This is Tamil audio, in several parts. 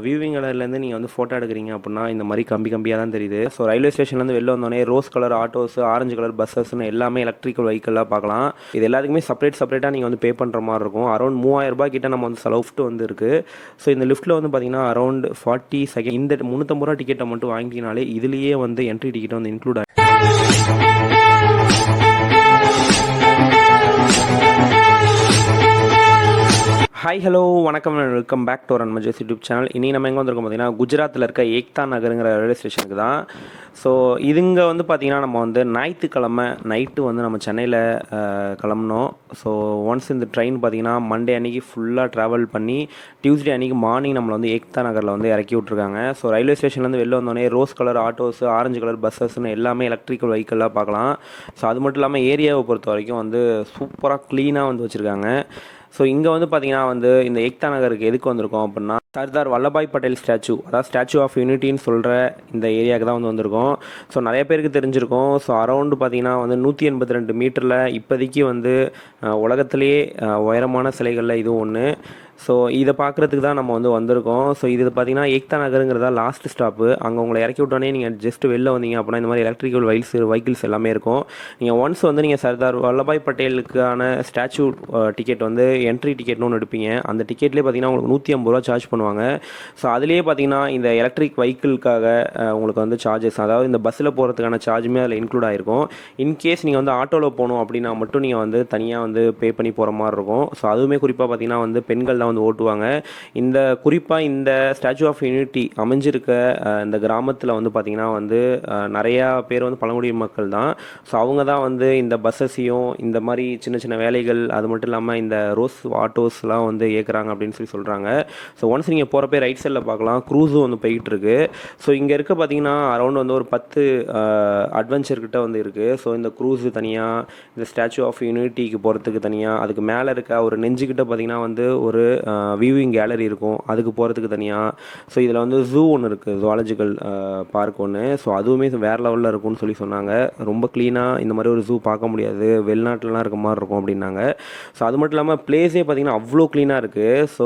வியூவிங் இடத்துலேருந்து நீங்கள் வந்து ஃபோட்டோ எடுக்கிறீங்க அப்படின்னா இந்த மாதிரி கம்பி கம்பியாக தான் தெரியுது. ஸோ ரயில்வே ஸ்டேஷன்லேருந்து வெளில வந்தோடனே rose colour autos, orange colour பஸ்ஸஸ்ன்னு எல்லாமே எலக்ட்ரிக்கல் வெஹிக்கிளாக பார்க்கலாம். இது எல்லாத்துக்குமே செப்பரேட்டாக நீங்கள் வந்து பே பண்ணுற மாதிரி இருக்கும். அரௌண்ட் 3000 ரூபாய் கிட்ட நம்ம வந்து லிஃப்ட் வந்து இருக்குது. ஸோ இந்த லிஃப்ட்டில் வந்து பார்த்தீங்கன்னா அரௌண்ட் 40 செகண்ட் இந்த 350 ரூபா டிக்கெட்டை மட்டும் வாங்கிட்டீங்கனாலே இதுலேயே வந்து என்ட்ரி டிக்கெட் வந்து இன்க்ளூட் ஆகும். ஹாய் ஹலோ வணக்கம் அண்ட் வெல்கம் பேக் டு ரன் மஜஸ் யூடியூப் சேனல். இன்றைக்கி நம்ம எங்கே வந்திருக்கோம் பார்த்தீங்கன்னா குஜராத்தில் இருக்க ஏக்தா நகருங்கிற ரயில்வே ஸ்டேஷனுக்கு தான். ஸோ இதுங்க வந்து பார்த்திங்கன்னா நம்ம வந்து ஞாயிற்றுக்கிழமை நைட்டு வந்து நம்ம சென்னையில் கிளம்புனோம். ஸோ ஒன்ஸ் இந்த ட்ரெயின் பார்த்திங்கன்னா மண்டே அன்றைக்கி ஃபுல்லாக ட்ராவல் பண்ணி டியூஸ்டே அன்றைக்கி மார்னிங் நம்மளை வந்து ஏக்தா நகரில் வந்து இறக்கி விட்ருக்காங்க. ஸோ ரயில்வே ஸ்டேஷன்லேருந்து வெளில வந்தோடனே rose colour autos, orange colour பஸ்ஸஸ்ன்னு எல்லாமே எலக்ட்ரிக்கல் வெஹிக்கிளாக பார்க்கலாம். ஸோ அது மட்டும் இல்லாமல் ஏரியாவை பொறுத்த வரைக்கும் வந்து சூப்பராக க்ளீனாக வந்து வச்சுருக்காங்க. ஸோ இங்கே வந்து பார்த்திங்கன்னா வந்து இந்த ஏக்தா நகருக்கு எதுக்கு வந்திருக்கோம் அப்படின்னா சர்தார் வல்லபாய் பட்டேல் ஸ்டாச்சு, அதாவது ஸ்டாச்சு ஆஃப் யூனிட்டின்னு சொல்கிற இந்த ஏரியாவுக்கு தான் வந்து வந்திருக்கோம். ஸோ நிறைய பேருக்கு தெரிஞ்சிருக்கும். ஸோ அரௌண்டு பார்த்திங்கன்னா வந்து 182 மீட்டரில் இப்போதைக்கு வந்து உலகத்திலேயே உயரமான சிலைகளில் இதுவும் ஒன்று. ஸோ இதை பார்க்குறதுக்கு தான் நம்ம வந்து வந்திருக்கோம். ஸோ இது பார்த்திங்கன்னா ஏக்தா நகருங்கிறதா லாஸ்ட் ஸ்டாப்பு. அங்கே உங்களை இறக்கி விட்டோன்னே நீங்கள் ஜஸ்ட் வெளில வந்தீங்க அப்படின்னா இந்த மாதிரி எலக்ட்ரிக்கல் வெஹிக்கிள்ஸ் எல்லாமே இருக்கும். நீங்கள் ஒன்ஸ் வந்து நீங்கள் சர்தார் வல்லபாய் பட்டேலுக்கான ஸ்டாச்சு டிக்கெட் வந்து என்ட்ரி டிக்கெட்னு ஒன்று எடுப்பீங்க. அந்த டிக்கெட்லேயே பார்த்திங்கன்னா உங்களுக்கு 150 ரூபா சார்ஜ் பண்ணுவாங்க. ஸோ அதுலேயே பார்த்திங்கன்னா இந்த எலக்ட்ரிக் வெஹிக்கிள்காக உங்களுக்கு வந்து சார்ஜஸ், அதாவது இந்த பஸ்ஸில் போகிறதுக்கான சார்ஜுமே அதில் இன்க்ளூட் ஆகிருக்கும். இன்கேஸ் நீங்கள் வந்து ஆட்டோவில் போகணும் அப்படின்னா மட்டும் நீங்கள் வந்து தனியாக வந்து பே பண்ணி போகிற மாதிரி இருக்கும். ஸோ அதுவுமே குறிப்பாக பார்த்திங்கன்னா வந்து பெண்கள் தான் வந்து ஓட்டுவாங்க. இந்த குறிப்பாக இந்த ஸ்டாச்சு ஆஃப் யூனிட்டி அமைஞ்சிருக்க இந்த கிராமத்தில் வந்து பார்த்திங்கன்னா வந்து நிறையா பேர் வந்து பழங்குடி மக்கள் தான். ஸோ அவங்க தான் வந்து இந்த பஸ்ஸஸையும் இந்த மாதிரி சின்ன சின்ன வேலைகள், அது மட்டும் இல்லாமல் இந்த ரோஸ் ஆட்டோஸ்லாம் வந்து இயக்குறாங்க அப்படின்னு சொல்கிறாங்க. ஸோ ஒன்ஸ் நீங்கள் போகிறப்பே ரைட் சைடில் பார்க்கலாம், க்ரூஸும் வந்து போய்கிட்டு இருக்கு. ஸோ இங்கே இருக்க பார்த்திங்கன்னா அரௌண்ட் வந்து ஒரு 10 அட்வென்ச்சர் கிட்ட வந்து இருக்குது. ஸோ இந்த க்ரூஸு தனியாக, இந்த ஸ்டாச்சு ஆஃப் யூனிட்டிக்கு போகிறதுக்கு தனியாக, அதுக்கு மேலே இருக்க ஒரு நெஞ்சுக்கிட்ட பார்த்திங்கன்னா வந்து ஒரு வியூவிங் கேலரி இருக்கும், அதுக்கு போகிறதுக்கு தனியாக. ஸோ இதில் வந்து ஜூ ஒன்று இருக்குது, ஜுவாலஜிக்கல் பார்க் ஒன்று. ஸோ அதுவுமே வேறு லெவலில் இருக்கும்னு சொன்னாங்க. ரொம்ப க்ளீனாக இந்த மாதிரி ஒரு ஜூ பார்க்க முடியாது, வெளிநாட்டிலலாம் இருக்க மாதிரி இருக்கும் அப்படின்னாங்க. ஸோ அது மட்டும் இல்லாமல் பிளேஸே பார்த்திங்கன்னா அவ்வளோ க்ளீனாக இருக்குது. ஸோ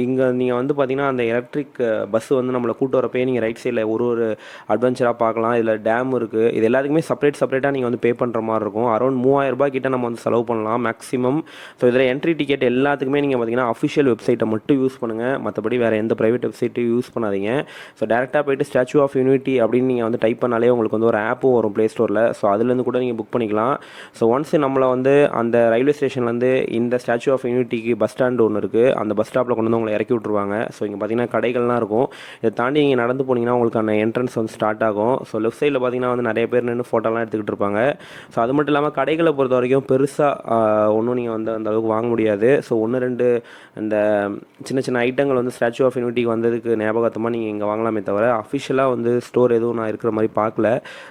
இங்கே நீங்கள் வந்து பார்த்திங்கன்னா அந்த எலக்ட்ரிக் பஸ்ஸு வந்து நம்மளை கூட்டு வரப்பே நீங்கள் ரைட் சைடில் ஒரு அட்வென்ச்சராக பார்க்கலாம். இதில் டேம் இருக்குது. இது எல்லாத்துக்குமே செப்பரேட்டாக நீங்கள் வந்து பே பண்ணுற மாதிரி இருக்கும். அரௌண்ட் 3000 ரூபாய் கிட்ட நம்ம வந்து செலவு பண்ணலாம் மேக்ஸிமம். ஸோ இதில் என்ட்ரி டிக்கெட் எல்லாத்துக்குமே நீங்கள் பார்த்திங்கன்னா அஃபிஷியல் வெப்சைட்டை மட்டும் யூஸ் பண்ணுங்கள், மற்றபடி வேறு எந்த ப்ரைவேட் வெப்சைட்டையும் யூஸ் பண்ணாதீங்க. ஸோ டேரெக்டாக போய்ட்டு ஸ்டாச்சு ஆஃப் யூனிட்டி அப்படின்னு நீங்கள் வந்து டைப் பண்ணாலே உங்களுக்கு வந்து ஒரு ஆப்பும் வரும் ப்ளே ஸ்டோரில். ஸோ அதுலேருந்து கூட நீங்கள் புக் பண்ணிக்கலாம். ஸோ ஒன்ஸ் நம்மளை வந்து அந்த ரயில்வே ஸ்டேஷன்லேருந்து இந்த ஸ்டாச்சு ஆஃப் யூனிட்டிக்கு பஸ் ஸ்டாண்டு ஒன்று இருக்குது, அந்த பஸ் ஸ்டாப்பில் கொண்டு வந்து உங்களை இறக்கி விட்ருவாங்க. ஸோ இங்கே பார்த்தீங்கன்னா கடைகள்லாம் இருக்கும். இதை தாண்டி நீங்கள் நடந்து போனீங்கன்னா உங்களுக்கு அந்த என்ட்ரன்ஸ் வந்து ஸ்டார்ட் ஆகும். ஸோ லெஃப்ட் சைடில் பார்த்தீங்கன்னா வந்து நிறைய பேர் நின்று ஃபோட்டோலாம் எடுத்துக்கிட்டு இருப்பாங்க. ஸோ அது மட்டும் இல்லாமல் கடைகளை பொறுத்த வரைக்கும் பெருசாக ஒன்றும் நீங்கள் வந்து அந்த அளவுக்கு வாங்க முடியாது. ஸோ 1-2 இந்த சின்ன சின்ன ஐட்டங்கள் வந்து ஸ்டாச்சு ஆஃப் யூனிட்டிக்கு வந்ததுக்கு ஞாபகத்தமாக நீங்கள் இங்கே வாங்கலாமே தவிர அஃபிஷியலாக வந்து ஸ்டோர் எதுவும் நான் இருக்கிற மாதிரி பார்க்கல.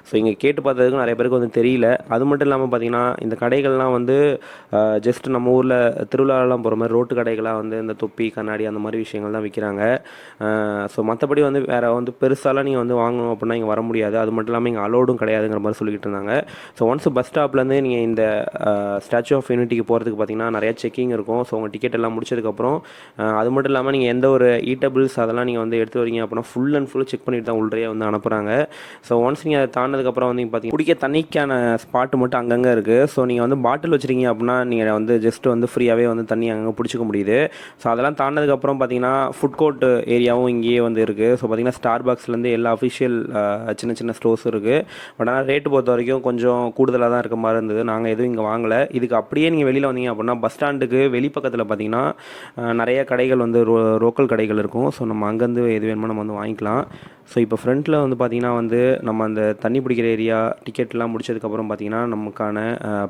ஸோ இங்கே கேட்டு பார்த்ததுக்கு நிறைய பேருக்கு வந்து தெரியல. அது மட்டும் இல்லாமல் பார்த்திங்கன்னா இந்த கடைகள்லாம் வந்து ஜஸ்ட் நம்ம ஊரில் திருவிழாலாம் போகிற மாதிரி ரோட்டு கடைகளாக வந்து இந்த தொப்பி, கண்ணாடி அந்த மாதிரி விஷயங்கள் தான் விற்கிறாங்க. ஸோ மற்றபடி வந்து வேறு வந்து பெருசாலாம் நீங்கள் வந்து வாங்கணும் அப்படின்னா இங்கே வர முடியாது. அது மட்டும் இல்லாமல் இங்கே அலோடும் கிடையாதுங்கிற மாதிரி சொல்லிக்கிட்டு இருந்தாங்க. ஸோ ஒன்ஸ் பஸ் ஸ்டாப்லேருந்து நீங்கள் இந்த ஸ்டாச்சு ஆஃப் யூனிட்டிக்கு போகிறதுக்கு பார்த்திங்கன்னா நிறையா செக்கிங் இருக்கும். ஸோ உங்கள் டிக்கெட் எல்லாம் முடிச்சதுக்கப்புறம் அது மட்டும் இல்லாமல் நீங்கள் எந்த ஒரு ஈட்டபிள்ஸ் அதெல்லாம் நீங்கள் வந்து எடுத்து வரீங்க அப்படின்னா ஃபுல் அண்ட் ஃபுல் செக் பண்ணிட்டு தான் உள்ளே வந்து அனுப்புகிறாங்க. ஸோ ஒன்ஸ் நீங்கள் அதை தாண்டதுக்கப்புறம் வந்து பார்த்தீங்கன்னா குடிக்க தண்ணிக்கான ஸ்பாட்டு மட்டும் அங்கங்கே இருக்குது. ஸோ நீங்கள் வந்து பாட்டில் வச்சுருக்கீங்க அப்படின்னா நீங்கள் வந்து ஜஸ்ட் வந்து ஃப்ரீயாகவே வந்து தண்ணி அங்கே பிடிச்சிக்க முடியுது. ஸோ அதெல்லாம் தாண்டதுக்கப்புறம் பார்த்தீங்கன்னா ஃபுட் கோர்ட் ஏரியாவும் இங்கேயே வந்து இருக்குது. ஸோ பார்த்தீங்கன்னா ஸ்டார் பாக்ஸ்லேருந்து எல்லா அஃபிஷியல் சின்ன சின்ன ஸ்டோர்ஸ் இருக்குது. பட் ஆனால் ரேட்டு பொறுத்த வரைக்கும் கொஞ்சம் கூடுதலாக தான் இருக்க மாதிரி இருந்தது. நாங்கள் எதுவும் இங்கே வாங்கலை. இதுக்கு அப்படியே நீங்கள் வெளியில் வந்தீங்க அப்படின்னா பஸ் ஸ்டாண்டுக்கு வெளிப்பக்கத்தில் பார்த்தீங்கன்னா நிறைய கடைகள் வந்து லோக்கல் கடைகள் இருக்கும். ஸோ நம்ம அங்கேருந்து எது வேணுமோ நம்ம வந்து வாங்கிக்கலாம். ஸோ இப்போ ஃப்ரண்ட்டில் வந்து பார்த்திங்கன்னா வந்து நம்ம அந்த தண்ணி பிடிக்கிற ஏரியா டிக்கெட்லாம் முடிச்சதுக்கப்புறம் பார்த்திங்கன்னா நமக்கான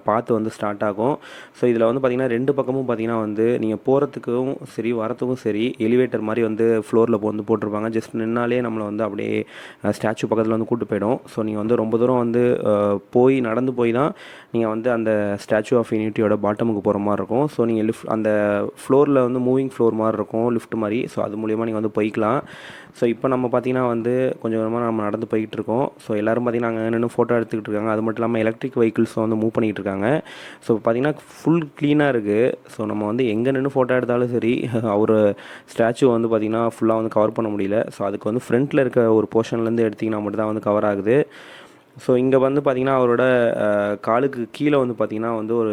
பாத்து வந்து ஸ்டார்ட் ஆகும். ஸோ இதில் வந்து பார்த்திங்கன்னா 2 பக்கமும் பார்த்திங்கன்னா வந்து நீங்கள் போகிறதுக்கும் சரி வரத்துக்கும் சரி எலிவேட்டர் மாதிரி வந்து ஃப்ளோரில் வந்து போட்டிருப்பாங்க. ஜஸ்ட் நின்னாலே நம்மளை வந்து அப்படியே ஸ்டாச்சு பக்கத்தில் வந்து கூட்டு போயிடும். ஸோ நீங்கள் வந்து ரொம்ப தூரம் வந்து நடந்து போய் தான் நீங்கள் வந்து அந்த ஸ்டாச்சு ஆஃப் யூனிட்டியோட பாட்டமுக்கு போகிற மாதிரி இருக்கும். ஸோ நீங்கள் அந்த ஃப்ளோரில் வந்து மூவிங் ஃப்ளோர் மாதிரி இருக்கும், லிஃப்ட் மாதிரி. ஸோ அது மூலிமா நீங்கள் வந்து போய்க்கலாம். ஸோ இப்போ நம்ம பார்த்திங்கன்னா வந்து வந்து கொஞ்சம் கொஞ்சமாக நம்ம நடந்து போய்கிட்டு இருக்கோம். ஸோ எல்லோரும் பார்த்திங்கன்னா அங்கே நின்று ஃபோட்டோ எடுத்துக்கிட்டு இருக்காங்க. அது மட்டும் இல்லாமல் எலக்ட்ரிக் வெஹிக்கிள்ஸும் வந்து மூவ் பண்ணிகிட்டு இருக்காங்க. ஸோ பார்த்திங்கன்னா ஃபுல் க்ளீனாக இருக்குது. ஸோ நம்ம வந்து எங்கே நின்று ஃபோட்டோ எடுத்தாலும் சரி அவர் ஸ்டாச்சு வந்து பார்த்திங்கன்னா ஃபுல்லாக வந்து கவர் பண்ண முடியல. ஸோ அதுக்கு வந்து ஃப்ரண்ட்டில் இருக்க ஒரு போர்ஷன்லேருந்து எடுத்திங்கன்னா மட்டும் தான் வந்து கவர் ஆகுது. ஸோ இங்கே வந்து பார்த்திங்கன்னா அவரோட காலுக்கு கீழே வந்து பார்த்திங்கன்னா வந்து ஒரு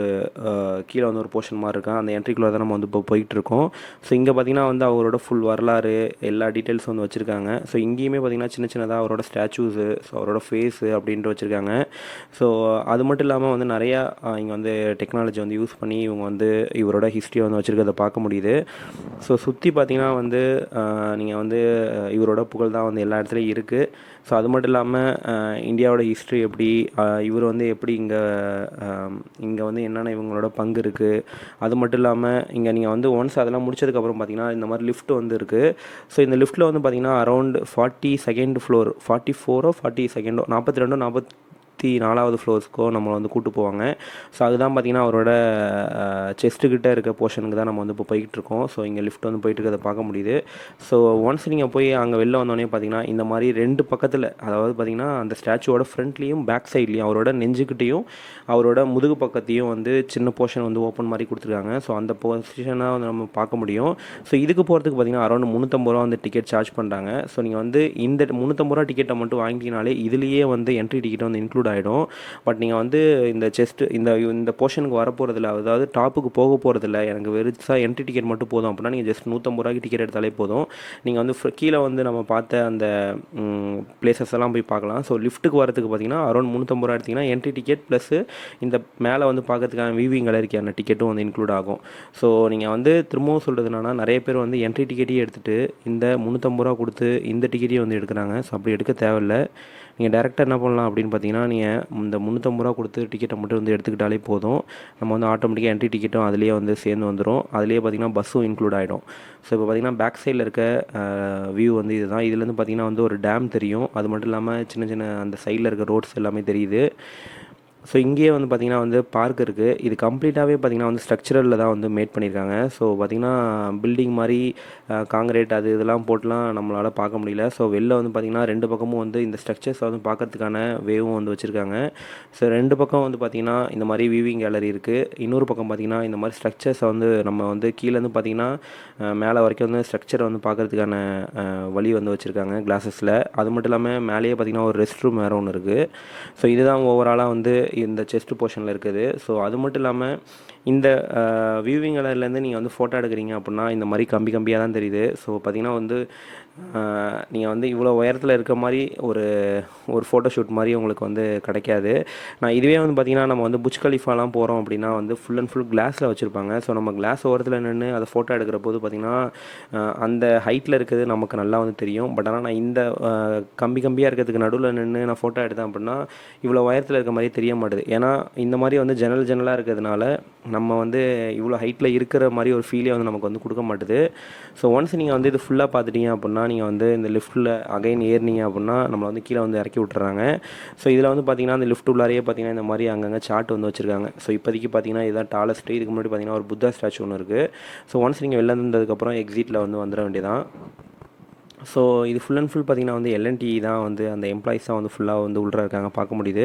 கீழே வந்து ஒரு போர்ஷன் மாதிரி இருக்கும். அந்த என்ட்ரிக்குள்ளே தான் நம்ம வந்து இப்போ போயிட்டுருக்கோம். ஸோ இங்கே பார்த்திங்கன்னா வந்து அவரோட ஃபுல் வரலாறு எல்லா டீட்டெயில்ஸும் வந்து வச்சுருக்காங்க. ஸோ இங்கேயுமே பார்த்திங்கன்னா சின்ன சின்னதாக அவரோட ஸ்டாச்சூஸு, ஸோ அவரோட ஃபேஸு அப்படின்ட்டு வச்சுருக்காங்க. ஸோ அது மட்டும் இல்லாமல் வந்து நிறையா இங்கே வந்து டெக்னாலஜி வந்து யூஸ் பண்ணி இவங்க வந்து இவரோட ஹிஸ்ட்ரியை வந்து வச்சுருக்கிறத பார்க்க முடியுது. ஸோ சுற்றி பார்த்திங்கன்னா வந்து நீங்கள் வந்து இவரோட புகழ் தான் வந்து எல்லா இடத்துலையும் இருக்குது. ஸோ அது மட்டும் இல்லாமல் இந்தியாவோட ஹிஸ்ட்ரி எப்படி, இவர் வந்து எப்படி இங்கே வந்து என்னென்ன இவங்களோட பங்கு இருக்குது, அது மட்டும் இல்லாமல் இங்கே நீங்கள் வந்து ஒன்ஸ் அதெல்லாம் முடிச்சதுக்கப்புறம் பார்த்தீங்கன்னா இந்த மாதிரி லிஃப்ட் வந்து இருக்குது. ஸோ இந்த லிஃப்ட்டில் வந்து பார்த்தீங்கன்னா அரௌண்ட் 42nd ஃப்ளோர், 44ஓ 42ஓ 42 44வது ஃப்ளோர்ஸ்க்கோ நம்மளை வந்து கூட்டு போவாங்க. ஸோ அதுதான் பார்த்திங்கன்னா அவரோட செஸ்ட்டுக்கிட்ட இருக்க போர்ஷனுக்கு தான் நம்ம வந்து இப்போ போய்கிட்டு இருக்கோம். ஸோ இங்கே லிஃப்ட் வந்து போயிட்டு இருக்கிறத பார்க்க முடியுது. ஸோ ஒன்ஸ் நீங்கள் போய் அங்கே வெளில வந்தோடனே பார்த்திங்கன்னா இந்த மாதிரி 2 பக்கத்தில், அதாவது பார்த்திங்கன்னா அந்த ஸ்டாச்சுவோட ஃப்ரண்ட்லேயும் பேக் சைட்லேயும் அவரோட நெஞ்சுக்கிட்டையும் அவரோட முதுகு பக்கத்தையும் வந்து சின்ன போர்ஷன் வந்து ஓப்பன் மாதிரி கொடுத்துருக்காங்க. ஸோ அந்த பொசிஷனாக வந்து நம்ம பார்க்க முடியும். ஸோ இதுக்கு போகிறதுக்கு பார்த்திங்கன்னா அரௌண்ட் 350 ரூபா வந்து டிக்கெட் சார்ஜ் பண்ணுறாங்க. ஸோ நீங்கள் வந்து இந்த 350 ரூபா டிக்கெட்டை மட்டும் வாங்கிட்டீங்கனாலே இதுலேயே வந்து என்ட்ரி டிக்கெட் வந்து இன்க்ளூட் ஆகிடும். பட் நீங்கள் வந்து இந்த செஸ்ட்டு இந்த போர்ஷனுக்கு வர போகிறதில்ல, அதாவது டாப்புக்கு போக போகிறதில்ல, எனக்கு வெறுசாக என்ட்ரி டிக்கெட் மட்டும் போதும் அப்படின்னா நீங்கள் ஜஸ்ட் 150 ரூபாய்க்கு டிக்கெட் எடுத்தாலே போதும். நீங்கள் வந்து கீழே வந்து நம்ம பார்த்த அந்த பிளேசஸ் எல்லாம் போய் பார்க்கலாம். ஸோ லிஃப்ட்டுக்கு வரதுக்கு பார்த்தீங்கன்னா அரௌண்ட் 350 ரூபா எடுத்திங்கன்னா என்ட்ரி டிக்கெட் ப்ளஸ் இந்த மேலே வந்து பார்க்கறதுக்கான விவிங் கேலரிக்கான டிக்கெட்டும் வந்து இன்க்ளூட் ஆகும். ஸோ நீங்கள் வந்து திரும்பவும் சொல்கிறது என்னன்னா, நிறைய பேர் வந்து என்ட்ரி டிக்கெட்டையும் எடுத்துகிட்டு இந்த 350 ரூபா கொடுத்து இந்த டிக்கெட்டையும் வந்து எடுக்கிறாங்க. ஸோ அப்படி எடுக்க தேவையில்லை. நீங்கள் டேரெக்டாக என்ன பண்ணலாம் அப்படின்னு பார்த்தீங்கன்னா, நீங்கள் இந்த 350 ரூபா கொடுத்து டிக்கெட்டை மட்டும் வந்து எடுத்துக்கிட்டாலே போதும். நம்ம வந்து ஆட்டோமேட்டிக்காக என்ட்ரி டிக்கெட்டும் அதிலேயே வந்து சேர்ந்து வந்துடும். அதிலேயே பார்த்திங்கன்னா பஸ்ஸும் இன்க்ளூட் ஆகிடும். ஸோ இப்போ பார்த்திங்கன்னா பேக் சைடில் இருக்க வியூ வந்து இதுதான். இதுலேருந்து பார்த்திங்கன்னா வந்து ஒரு டேம் தெரியும். அது மட்டும் இல்லாமல் சின்ன சின்ன அந்த சைடில் இருக்க ரோட்ஸ் எல்லாமே தெரியுது. ஸோ இங்கேயே வந்து பார்த்திங்கன்னா வந்து பார்க் இருக்குது. இது கம்ப்ளீட்டாகவே பார்த்திங்கன்னா வந்து ஸ்ட்ரக்சரலில் தான் வந்து மேட் பண்ணியிருக்காங்க. ஸோ பார்த்திங்கன்னா பில்டிங் மாதிரி காங்கிரீட் அது இதெல்லாம் போட்டுலாம் நம்மளால் பார்க்க முடியல. ஸோ வெளில வந்து பார்த்திங்கன்னா 2 பக்கமும் வந்து இந்த ஸ்ட்ரக்சர்ஸை வந்து பார்க்கறதுக்கான வேவும் வந்து வச்சுருக்காங்க. ஸோ 2 பக்கம் வந்து பார்த்திங்கன்னா இந்த மாதிரி வியூவிங் கேலரி இருக்குது. இன்னொரு பக்கம் பார்த்திங்கன்னா இந்த மாதிரி ஸ்ட்ரக்சர்ஸை வந்து நம்ம வந்து கீழேருந்து பார்த்திங்கன்னா மேலே வரைக்கும் வந்து ஸ்ட்ரக்சரை வந்து பார்க்கறதுக்கான வழி வந்து வச்சுருக்காங்க கிளாஸஸில். அது மட்டும் இல்லாமல் மேலேயே பார்த்திங்கன்னா ஒரு ரெஸ்ட் ரூம் வேறு ஒன்று இருக்குது. ஸோ இதுதான் ஓவராலாக வந்து இந்த செஸ்ட் போர்ஷனில் இருக்குது. ஸோ அது மட்டும் இல்லாமல் இந்த வியூவிங் கேலரிலேருந்து நீங்கள் வந்து ஃபோட்டோ எடுக்கிறீங்க அப்படின்னா இந்த மாதிரி கம்பியாக தான் தெரியுது. ஸோ பார்த்திங்கன்னா வந்து நீங்கள் வந்து இவ்வளோ உயரத்தில் இருக்க மாதிரி ஒரு ஃபோட்டோ ஷூட் மாதிரி உங்களுக்கு வந்து கிடைக்காது. இதுவே வந்து பார்த்திங்கன்னா நம்ம வந்து புஜ் கலிஃபாலாம் போகிறோம் அப்படின்னா வந்து ஃபுல் அண்ட் ஃபுல் கிளாஸில் வச்சுருப்பாங்க. ஸோ நம்ம கிளாஸ் ஓரத்தில் நின்று அதை ஃபோட்டோ எடுக்கிற போது பார்த்திங்கன்னா அந்த ஹைட்டில் இருக்கிறது நமக்கு நல்லா வந்து தெரியும். பட் ஆனால் நான் இந்த கம்பியாக இருக்கிறதுக்கு நடுவில் நின்று நான் ஃபோட்டோ எடுத்தேன் அப்படின்னா இவ்வளோ உயரத்தில் இருக்க மாதிரி தெரிய மாட்டேது. ஏன்னா இந்த மாதிரி வந்து ஜன்னலாக இருக்கிறதுனால நம்ம வந்து இவ்வளோ ஹைட்டில் இருக்கிற மாதிரி ஒரு ஃபீலே வந்து நமக்கு வந்து கொடுக்க மாட்டுது. ஸோ ஒன்ஸ் நீங்கள் வந்து இது ஃபுல்லாக பார்த்துட்டீங்க அப்படின்னா நீங்கள் வந்து இந்த லிஃப்ட்டில் அகைன் ஏறினீங்க அப்படின்னா நம்மளை வந்து கீழே வந்து இறக்கி விட்டுறாங்க. ஸோ இதில் வந்து பார்த்திங்கன்னா அந்த லிஃப்ட் உள்ளாரையே பார்த்திங்கன்னா இந்த மாதிரி அங்கங்கே சார்ட் வந்து வச்சுருக்காங்க. ஸோ இப்போதைக்கு பார்த்திங்கன்னா இதுதான் டாலஸ்ட்டு. இதுக்கு முன்னாடி பார்த்திங்கன்னா ஒரு புத்தா ஸ்டாச்சு ஒன்று இருக்குது. ஸோ ஒன்ஸ் நீங்கள் வெளில இருந்ததுக்கப்புறம் எக்ஸிட்டில் வந்து வந்துட வேண்டியதான். ஸோ இது ஃபுல் அண்ட் ஃபுல் பார்த்திங்கன்னா வந்து எல்என்டி தான் வந்து அந்த எம்ப்ளாயிஸ் தான் வந்து ஃபுல்லாக வந்து உள்ளே இருக்காங்க பார்க்க முடியுது.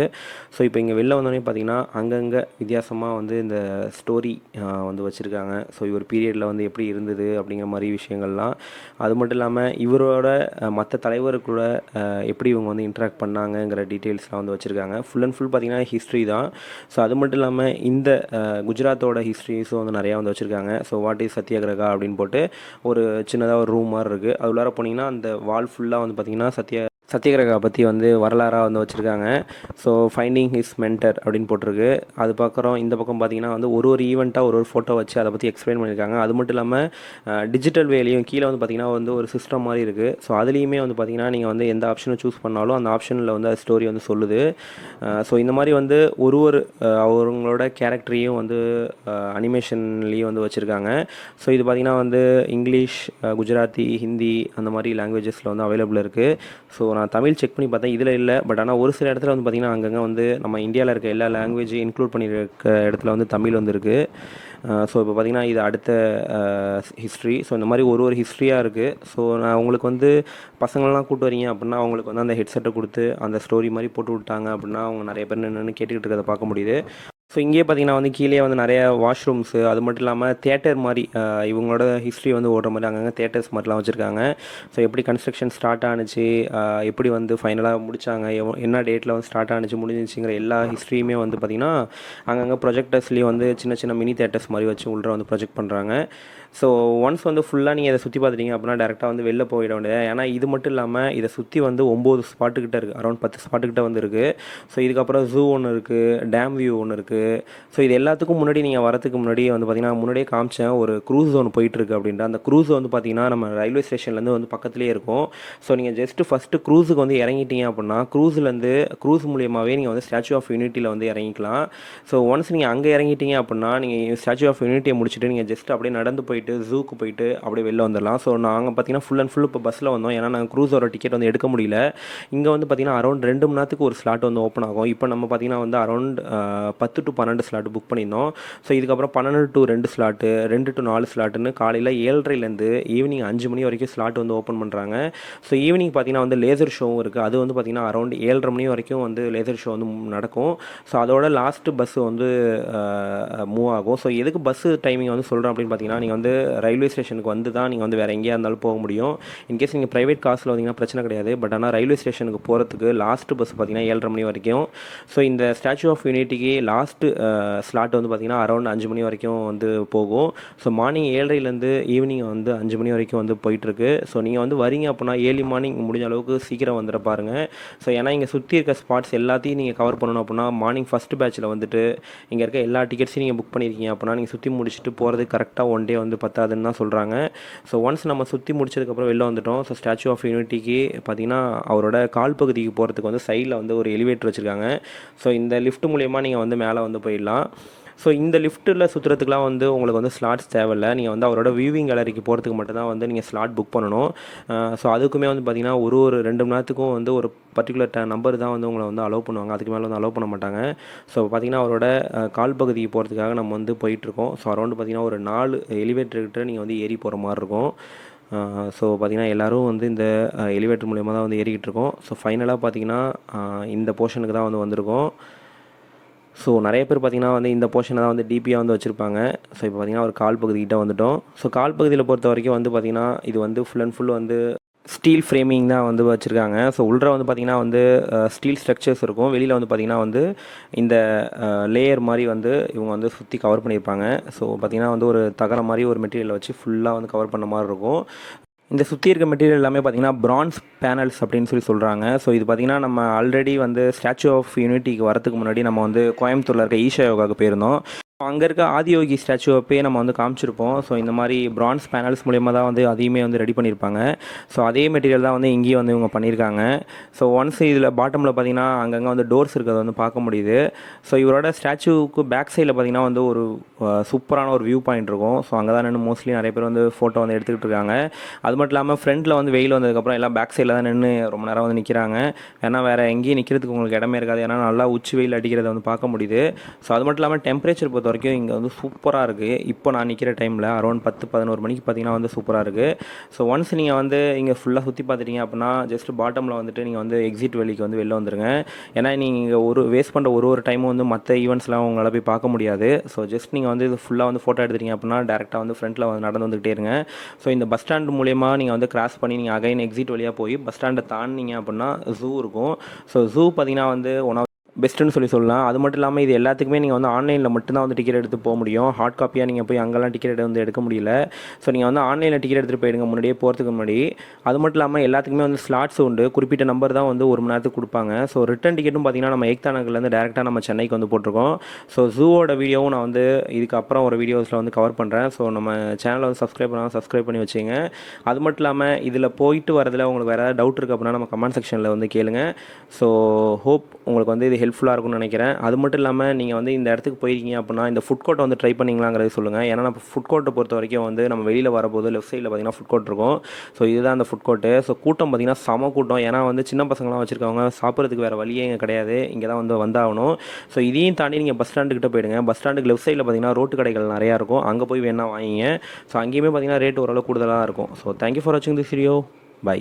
ஸோ இப்போ இங்கே வெளில வந்தோடனே பார்த்திங்கன்னா அங்கங்கே வித்தியாசமாக வந்து இந்த ஸ்டோரி வந்து வச்சுருக்காங்க. ஸோ இவர் பீரியடில் வந்து எப்படி இருந்தது அப்படிங்கிற மாதிரி விஷயங்கள்லாம். அது மட்டும் இல்லாமல் இவரோட மற்ற தலைவருக்குள்ள எப்படி இவங்க வந்து இன்ட்ராக்ட் பண்ணாங்கங்கிற டீட்டெயில்ஸ்லாம் வந்து வச்சுருக்காங்க. ஃபுல் அண்ட் ஃபுல் பார்த்திங்கன்னா ஹிஸ்ட்ரி தான். ஸோ அது மட்டும் இல்லாமல் இந்த குஜராத்தோட ஹிஸ்ட்ரிஸும் வந்து நிறையா வந்து வச்சுருக்காங்க. ஸோ வாட் இஸ் சத்தியாகிரகா அப்படின்னு போட்டு ஒரு சின்னதாக ஒரு ரூம் மாதிரி இருக்குது. அது உள்ளார போனீங்கன்னா அந்த வால் ஃபுல்லாக வந்து பார்த்திங்கன்னா சத்தியகிரகா பற்றி வந்து வரலாறாக வந்து வச்சுருக்காங்க. ஸோ ஃபைண்டிங் ஹிஸ் மென்டர் அப்படின்னு போட்டிருக்கு. அது பார்க்குறோம். இந்த பக்கம் பார்த்திங்கன்னா வந்து ஒரு ஈவெண்ட்டாக ஒரு ஃபோட்டோ வச்சு அதை பற்றி எக்ஸ்பிளைன் பண்ணியிருக்காங்க. அது மட்டும் இல்லாமல் டிஜிட்டல் வேலையும் கீழே வந்து பார்த்திங்கன்னா வந்து ஒரு சிஸ்டம் மாதிரி இருக்குது. ஸோ அதுலேயுமே வந்து பார்த்திங்கன்னா நீங்கள் வந்து எந்த ஆப்ஷனை சூஸ் பண்ணாலும் அந்த ஆப்ஷனில் வந்து அது ஸ்டோரி வந்து சொல்லுது. ஸோ இந்த மாதிரி வந்து அவங்களோட கேரக்டரையும் வந்து அனிமேஷன்லேயும் வந்து வச்சுருக்காங்க. ஸோ இது பார்த்திங்கன்னா வந்து இங்கிலீஷ், குஜராத்தி, ஹிந்தி அந்த மாதிரி லாங்குவேஜஸில் வந்து அவைலபிள் இருக்குது. ஸோ நான் தமிழ் செக் பண்ணி பார்த்தேன், இதில் இல்லை. பட் ஆனால் ஒரு சில இடத்துல வந்து பார்த்திங்கன்னா அங்கங்கே வந்து நம்ம இந்தியாவில் இருக்க எல்லா லாங்குவேஜையும் இன்க்ளூட் பண்ணியிருக்க இடத்துல வந்து தமிழ் வந்து இருக்குது. ஸோ இப்போ பார்த்திங்கன்னா இது அடுத்த ஹிஸ்ட்ரி. ஸோ இந்த மாதிரி ஒரு ஹிஸ்ட்ரியாக இருக்குது. ஸோ நான் உங்களுக்கு வந்து பசங்களெலாம் கூப்பிட்டு வரீங்க அப்படின்னா அவங்களுக்கு வந்து அந்த ஹெட்செட்டை கொடுத்து அந்த ஸ்டோரி மாதிரி போட்டு விட்டாங்க அப்படின்னா அவங்க நிறைய பேர் நின்று கேட்டுக்கிட்டு இருக்கிறத பார்க்க முடியுது. ஸோ இங்கேயே பார்த்தீங்கன்னா வந்து கீழே வந்து நிறைய வாஷ்ரூம்ஸு, அது மட்டும் இல்லாமல் தியேட்டர் மாதிரி இவங்களோட ஹிஸ்ட்ரி வந்து ஓடுற மாதிரி அங்கங்கே தியேட்டர்ஸ் மாதிரிலாம் வச்சுருக்காங்க. ஸோ எப்படி கன்ஸ்ட்ரக்ஷன் ஸ்டார்ட் ஆணுச்சு, எப்படி வந்து ஃபைனலாக முடித்தாங்க, என்ன டேட்டில் வந்து ஸ்டார்ட் ஆணுச்சு முடிஞ்சிச்சுங்கிற எல்லா ஹிஸ்ட்ரியுமே வந்து பார்த்திங்கன்னா அங்கங்கே ப்ரொஜெக்டர்ஸ்லேயும் வந்து சின்ன சின்ன மினி தியேட்டர்ஸ் மாதிரி வச்சு உள்ள வந்து ப்ரொஜெக்ட் பண்ணுறாங்க. ஸோ ஒன்ஸ் வந்து ஃபுல்லாக நீங்கள் இதை சுற்றி பார்த்துட்டீங்க அப்படின்னா டேரெக்டாக வந்து வெளில போயிட வேண்டியது. ஏன்னா இது மட்டும் இல்லாமல் இதை சுற்றி வந்து 9 ஸ்பாட்டுக்கிட்ட இருக்குது, அரௌண்ட் 10 ஸ்பாட்டுக்கிட்ட வந்து இருக்குது. ஸோ இதுக்கப்புறம் ஜூ ஒன்று இருக்குது, டேம் வியூ ஒன்று இருக்குது. ஸோ இது எல்லாத்துக்கும் முன்னாடி நீங்கள் வரதுக்கு முன்னாடியே வந்து பார்த்திங்கன்னா முன்னாடியே காமிச்சேன் ஒரு க்ரூஸ் ஒன்று போயிட்டுருக்கு அப்படின்ட்டு. அந்த க்ரூஸ் வந்து பார்த்திங்கன்னா நம்ம ரயில்வே ஸ்டேஷன்லேருந்து வந்து பக்கத்துலேயே இருக்கும். ஸோ நீங்கள் ஜஸ்ட்டு ஃபஸ்ட்டு க்ரூஸுக்கு வந்து இறங்கிட்டீங்க அப்படின்னா க்ரூஸ் மூலியமாகவே நீங்கள் வந்து ஸ்டாச்சு ஆஃப் யூனிட்டியில் வந்து இறங்கிக்கலாம். ஸோ ஒன்ஸ் நீங்கள் அங்கே இறங்கிட்டீங்க அப்படின்னா நீங்கள் ஸ்டாச்சு ஆஃப் யூனிட்டியை முடிச்சுட்டு நீங்கள் ஜஸ்ட் அப்படியே நடந்து போயிட்டு ஜூக்கு போயிட்டு அப்படியே வெளில வந்துடலாம். ஸோ நாங்கள் பார்த்தீங்கன்னா ஃபுல் அண்ட் ஃபுல் இப்போ பஸ்ஸில் வந்தோம். ஏன்னா நாங்கள் க்ரூஸோட டிக்கெட் வந்து எடுக்க முடியல. இங்கே வந்து பார்த்திங்கன்னா அரௌண்ட் 2 மணி நேரத்துக்கு ஒரு ஸ்லாட் வந்து ஓப்பன் ஆகும். இப்போ நம்ம பார்த்திங்கன்னா வந்து அரௌண்ட் 10 to 12 ஸ்லாட் புக் பண்ணியிருந்தோம். ஸோ இதுக்கப்புறம் 12 to 2 ஸ்லாட்டு, 2 to 4 ஸ்லாட்டுன்னு காலையில் 7:30லேருந்து ஈவினிங் 5 மணி வரைக்கும் ஸ்லாட் வந்து ஓப்பன் பண்ணுறாங்க. ஸோ ஈவினிங் பார்த்திங்கன்னா வந்து லேசர் ஷோவும் இருக்குது. அது வந்து பார்த்திங்கன்னா அரௌண்ட் 7:30 மணி வரைக்கும் வந்து லேசர் ஷோ வந்து நடக்கும். ஸோ அதோட லாஸ்ட்டு பஸ்ஸு வந்து மூவ் ஆகும். ஸோ எதுக்கு பஸ்ஸு டைமிங் வந்து சொல்கிறேன் அப்படின்னு பார்த்தீங்கன்னா நீங்கள் வந்து ரயில்வே ஸ்டேஷனுக்கு வந்து தான் நீங்கள் வந்து வேறு எங்கேயா இருந்தாலும் போக முடியும். இன்கேஸ் நீங்கள் ப்ரைவேட் காசில் வந்தீங்கன்னா பிரச்சனை கிடையாது. பட் ஆனால் ரயில்வே ஸ்டேஷனுக்கு போகிறதுக்கு லாஸ்ட்டு பஸ் பார்த்திங்கன்னா 7:30 மணி வரைக்கும். ஸோ இந்த ஸ்டாச்சு ஆஃப் யூனிட்டிக்கு லாஸ்ட்டு ஸ்லாட் வந்து பார்த்திங்கன்னா அரௌண்ட் 5 மணி வரைக்கும் வந்து போகும். ஸோ மார்னிங் 7:30லேருந்து ஈவினிங் வந்து 5 மணி வரைக்கும் வந்து போயிட்டுருக்கு. ஸோ நீங்கள் வந்து வரீங்க அப்படின்னா ஏர்லி மார்னிங் முடிஞ்ச அளவுக்கு சீக்கிரம் வந்துட பாருங்கள். ஸோ ஏன்னா இங்கே சுற்றி இருக்க ஸ்பாட்ஸ் எல்லாத்தையும் நீங்கள் கவர் பண்ணணும் அப்படின்னா மார்னிங் ஃபஸ்ட்டு பேட்சில் வந்துட்டு இங்கே இருக்க எல்லா டிக்கெட்ஸையும் நீங்கள் புக் பண்ணியிருக்கீங்க அப்படின்னா நீங்கள் சுற்றி முடிச்சுட்டு போகிறதுக்கு கரெக்டாக 1 டே வந்து பத்தாதுன்னு தான் சொல்கிறாங்க. ஸோ ஒன்ஸ் நம்ம சுற்றி முடிச்சதுக்கப்புறம் வெளில வந்துட்டோம். ஸோ ஸ்டாச்சு ஆஃப் யூனிட்டிக்கு பார்த்திங்கன்னா அவரோட கால் பகுதிக்கு போகிறதுக்கு வந்து சைடில் வந்து ஒரு எலிவேட்டர் வச்சுருக்காங்க. ஸோ இந்த லிஃப்ட் மூலயமா நீங்கள் வந்து மேலே வந்து போயிடலாம். ஸோ இந்த லிஃப்ட்டில் சுற்றுறதுக்குலாம் வந்து உங்களுக்கு வந்து ஸ்லாட்ஸ் தேவையில்லை. நீங்கள் வந்து அவரோட வியூவிங் கேலரிக்கு போகிறதுக்கு மட்டும்தான் வந்து நீங்கள் ஸ்லாட் புக் பண்ணணும். ஸோ அதுக்குமே வந்து பார்த்திங்கன்னா ஒரு 2 மணி நேரத்துக்கும் வந்து ஒரு பர்டிகுலர் நம்பர் தான் வந்து உங்களை வந்து அலோவ் பண்ணுவாங்க. அதுக்கு மேலே வந்து அலோவ் பண்ண மாட்டாங்க. ஸோ பார்த்திங்கன்னா அவரோட கால் பகுதிக்கு போகிறதுக்காக நம்ம வந்து போயிட்டுருக்கோம். ஸோ அரௌண்டு பார்த்திங்கன்னா ஒரு 4 எலிவேட்டர்கிட்ட நீங்கள் வந்து ஏறி போகிற மாதிரி இருக்கும். ஸோ பார்த்திங்கன்னா எல்லோரும் வந்து இந்த எலிவேட்டர் மூலயமா தான் வந்து ஏறிக்கிட்டு இருக்கோம். ஸோ ஃபைனலாக பார்த்திங்கன்னா இந்த போர்ஷனுக்கு தான் வந்து வந்திருக்கோம். ஸோ நிறைய பேர் பார்த்திங்கன்னா வந்து இந்த போர்ஷனை தான் வந்து டிபியாக வந்து வச்சுருப்பாங்க. ஸோ இப்போ பார்த்திங்கன்னா ஒரு கால் பகுதிக்கிட்ட வந்துவிட்டோம். ஸோ கால் பகுதியில் பொறுத்த வரைக்கும் வந்து பார்த்திங்கன்னா இது வந்து ஃபுல் அண்ட் ஃபுல் வந்து ஸ்டீல் ஃப்ரேமிங் தான் வந்து வச்சுருக்காங்க. ஸோ உள்ள வந்து பார்த்திங்கன்னா வந்து ஸ்டீல் ஸ்ட்ரக்சர்ஸ் இருக்கும். வெளியில் வந்து பார்த்திங்கன்னா வந்து இந்த லேயர் மாதிரி வந்து இவங்க வந்து சுற்றி கவர் பண்ணியிருப்பாங்க. ஸோ பார்த்திங்கன்னா வந்து ஒரு தகரம் மாதிரி ஒரு மெட்டீரியலை வச்சு ஃபுல்லாக வந்து கவர் பண்ண மாதிரி இருக்கும். இந்த சுற்றி இருக்க மெட்டீரியல் எல்லாமே பார்த்திங்கன்னா பிரான்ஸ் பேனல்ஸ் அப்படின்னு சொல்கிறாங்க. ஸோ இது பார்த்திங்கன்னா நம்ம ஆல்ரெடி வந்து ஸ்டாச்சு ஆஃப் யூனிட்டிக்கு வரதுக்கு முன்னாடி நம்ம வந்து கோயம்புத்தூரில் இருக்க ஈஷா யோகாவுக்கு போயிருந்தோம். அங்கே இருக்க ஆதியோகி ஸ்டாச்சுவப்பே நம்ம வந்து காமிச்சிருப்போம். ஸோ இந்த மாதிரி பிரான்ஸ் பேனல்ஸ் மூலியமாக தான் வந்து அதையுமே வந்து ரெடி பண்ணியிருப்பாங்க. ஸோ அதே மெட்டீரியல் தான் வந்து இங்கேயும் வந்து இவங்க பண்ணியிருக்காங்க. ஸோ ஒன்ஸ் இதில் பாட்டமில் பார்த்திங்கன்னா அங்கங்கே வந்து டோர்ஸ் இருக்கிறத வந்து பார்க்க முடியுது. ஸோ இவரோட ஸ்டாச்சுவுக்கு பேக் சைடில் பார்த்திங்கன்னா வந்து ஒரு சூப்பரான ஒரு வியூ பாயிண்ட் இருக்கும். ஸோ அங்கே தான் நின்று மோஸ்ட்லி நிறைய பேர் வந்து ஃபோட்டோ வந்து எடுத்துக்கிட்டு இருக்காங்க. அது மட்டும் இல்லாமல் ஃப்ரண்ட்டில் வந்து வெயில் வந்ததுக்கப்புறம் எல்லாம் பேக் சைடில் தான் நின்று ரொம்ப நேரம் வந்து நிற்கிறாங்க. ஏன்னா வேறு எங்கேயும் நிற்கிறதுக்கு உங்களுக்கு இடமே இருக்காது. ஏன்னா நல்லா உச்சி வெயில் அடிக்கிறத வந்து பார்க்க முடியுது. ஸோ அது மட்டும் இல்லாமல் டெம்பரேச்சர் பொறுத்த வரைக்கும் இங்கே வந்து சூப்பராக இருக்குது. இப்போ நான் நிற்கிற டைமில் அரௌண்ட் 10-11 மணிக்கு பார்த்திங்கன்னா வந்து சூப்பராக இருக்குது. ஸோ ஒன்ஸ் நீங்கள் வந்து இங்கே ஃபுல்லாக சுற்றி பார்த்துட்டீங்க அப்படின்னா ஜஸ்ட் பாட்டமில் வந்துட்டு நீங்கள் வந்து எக்ஸிட் வெளிக்கு வந்து வெளில வந்துருங்க. ஏன்னா நீங்கள் வேஸ்ட் பண்ணுற ஒரு டைமும் வந்து மற்ற ஈவெண்ட்ஸ்லாம் உங்களால் போய் பார்க்க முடியாது. ஸோ ஜஸ்ட் நீங்கள் வந்து இது ஃபுல்லாக வந்து ஃபோட்டோ எடுத்துட்டீங்க அப்படின்னா டேரெக்டாக வந்து ஃப்ரண்ட்டில் வந்து நடந்து வந்துகிட்டே இருங்க. ஸோ இந்த பஸ் ஸ்டாண்ட் மூலியமாக நீங்கள் வந்து கிராஸ் பண்ணி நீங்கள் அகைன் எக்ஸிட் வழியாக போய் பஸ் ஸ்டாண்டை தாண்டினீங்க அப்படின்னா ஜூ இருக்கும். ஸோ ஜூ பார்த்திங்கன்னா வந்து பெஸ்ட்டுன்னு சொல்லலாம். அது மட்டும் இல்லாமல் இது எல்லாத்துக்குமே நீங்கள் வந்து ஆன்லைனில் மட்டும்தான் வந்து டிக்கெட் எடுத்து போக முடியும். ஹார்ட் காப்பியாக நீங்கள் போய் அங்கெல்லாம் டிக்கெட் வந்து எடுக்க முடியல. ஸோ நீங்கள் வந்து ஆன்லைனில் டிக்கெட் எடுத்துகிட்டு போயிடுங்க முன்னாடியே போகிறதுக்கு முன்னாடி. அது மட்டும் இல்லாமல் எல்லாத்துக்குமே வந்து ஸ்லாட்ஸ் உண்டு. குறிப்பிட்ட நம்பர் தான் வந்து 1 மணி நேரத்துக்கு கொடுப்பாங்க. ஸோ ரிட்டன் டிக்கெட்டும் பார்த்திங்கன்னா நம்ம ஏக்தா நகர்லேருந்து டேரெக்டாக நம்ம சென்னைக்கு வந்து போட்டிருக்கோம். ஸோ ஜூவோட வீடியோவும் நான் வந்து இதுக்கப்புறம் ஒரு வீடியோஸில் வந்து கவர் பண்ணுறேன். ஸோ நம்ம சேனலை வந்து சப்ஸ்கிரைப் பண்ணி வச்சுங்க. அது மட்டும் இல்லாமல் இதில் போயிட்டு வரதில் உங்களுக்கு வேறு ஏதாவது டவுட் இருக்குது அப்படின்னா நம்ம கமெண்ட் செக்ஷனில் வந்து கேளுங்க. ஸோ ஹோப் உங்களுக்கு வந்து இது ஹெல்ப்ஃபுல்லாக இருக்கும்னு நினைக்கிறேன். அது மட்டும் இல்லாமல் நீங்கள் வந்து இந்த இடத்துக்கு போயிருக்கீங்க அப்படின்னா இந்த ஃபுட் கோர்ட்டை வந்து ட்ரை பண்ணிங்களாங்கிறது சொல்லுங்கள். ஏன்னா நம்ம ஃபுட் கோர்ட்டை பொறுத்த வரைக்கும் வந்து நம்ம வெளியில் வரப்போது லெஃப்ட் சைடில் பார்த்தீங்கன்னா ஃபுட் கோர்ட் இருக்கும். ஸோ இதுதான் அந்த ஃபுட் கோர்ட்டு. ஸோ கூட்டம் பார்த்திங்கன்னா செம கூட்டம். ஏன்னா வந்து சின்ன பசங்களாம் வச்சுருக்கவங்க சாப்பிட்றதுக்கு வேறு வழியே இங்கே கிடையாது. இங்கே தான் வந்து வந்தாகணும். ஸோ இதையும் தாண்டி நீங்கள் பஸ் ஸ்டாண்டுக்கிட்ட போயிடுங்க. பஸ் ஸ்டாண்டுக்கு லெஃப்ட் சைடில் பார்த்தீங்கன்னா ரோட்டு கடைகள் நிறையா இருக்கும். அங்கே போய் வேணா வாங்கிங்க. ஸோ அங்கேயுமே பார்த்தீங்கன்னா ரேட் ஓரளவு கூடுதலாக இருக்கும். ஸோ தேங்க்யூ ஃபார் வாட்சிங் திஸ் வீடியோ. பை.